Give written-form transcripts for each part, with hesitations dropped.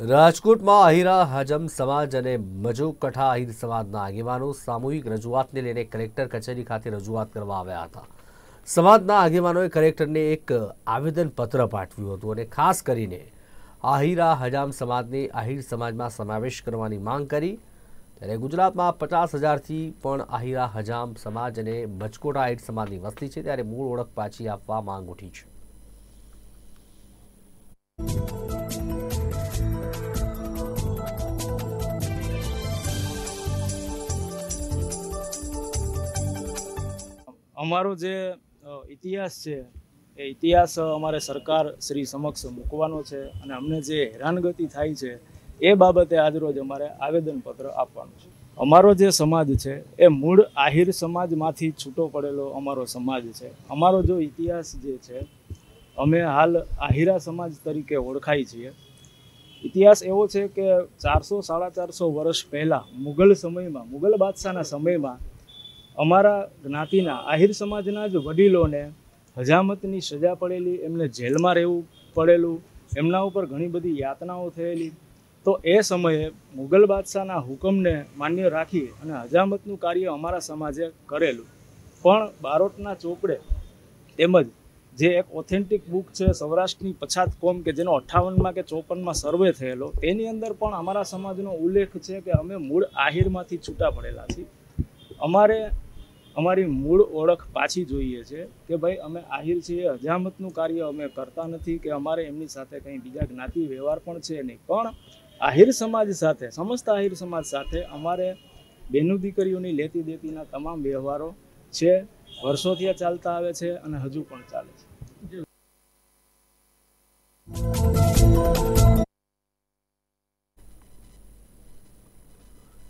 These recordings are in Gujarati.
રાજકોટમાં આહિરા હાજમ સમાજ અને મજોકઠા આહિર સમાજના આગેવાનો સામૂહિક રજૂઆતને લઈને કલેક્ટર કચેરી ખાતે રજૂઆત કરવા આવ્યા હતા। સમાજના આગેવાનોએ કલેક્ટરને એક આવેદનપત્ર પાઠવ્યું હતું અને ખાસ કરીને આહિરા હજામ સમાજને આહિર સમાજમાં સમાવેશ કરવાની માંગ કરી। ત્યારે ગુજરાતમાં 50,000થી પણ આહિરા હજામ સમાજ અને મજકોટા આહિર સમાજની વસ્તી છે, ત્યારે મૂળ ઓળખ પાછી આપવા માંગ ઉઠી છે। અમારો જે ઇતિહાસ છે એ ઇતિહાસ અમારે સરકાર શ્રી સમક્ષ મૂકવાનો છે અને અમને જે હેરાનગતિ થાય છે એ બાબતે આજરોજ અમારે આવેદનપત્ર આપવાનું છે। અમારો જે સમાજ છે એ મૂળ આહિર સમાજમાંથી છૂટો પડેલો અમારો સમાજ છે। અમારો જો ઇતિહાસ જે છે, અમે હાલ આહિરા સમાજ તરીકે ઓળખાય છીએ। ઇતિહાસ એવો છે કે 400-450 વર્ષ પહેલાં મુગલ સમયમાં, મુગલ બાદશાહના સમયમાં અમારા જ્ઞાતિના આહિર સમાજના જ વડીલોને હજામતની સજા પડેલી, એમને જેલમાં રહેવું પડેલું, એમના ઉપર ઘણી બધી યાતનાઓ થયેલી। તો એ સમયે મુગલ બાદશાહના હુકમને માન્ય રાખી અને હજામતનું કાર્ય અમારા સમાજે કરેલું। પણ બારોટના ચોપડે તેમજ જે એક ઓથેન્ટિક બુક છે સૌરાષ્ટ્રની પછાત કોમ કે જેનો 58માં કે 54માં સર્વે થયેલો, તેની અંદર પણ અમારા સમાજનો ઉલ્લેખ છે કે અમે મૂળ આહિરમાંથી છૂટા પડેલા છીએ। અમારે અમારી મૂળ ઓળખ પાછી જોઈએ છે કે ભાઈ અમે આહિર છીએ, હજામતનું કાર્ય અમે કરતા નથી કે અમારે એમની સાથે કંઈ બીજા જ્ઞાતિ વ્યવહાર પણ છે નહીં। પણ આહિર સમાજ સાથે, સમસ્ત આહિર સમાજ સાથે અમારે બેનું દીકરીઓની લેતી દેતીના તમામ વ્યવહારો છે, વર્ષોથી ચાલતા આવે છે અને હજુ પણ ચાલે છે।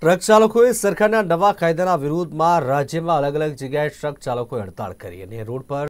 ટ્રક ચાલકોએ સરકારના નવા કાયદાના વિરોધમાં રાજ્યમાં અલગ અલગ જગ્યાએ ટ્રક ચાલકોએ હડતાળ કરી અને રોડ પર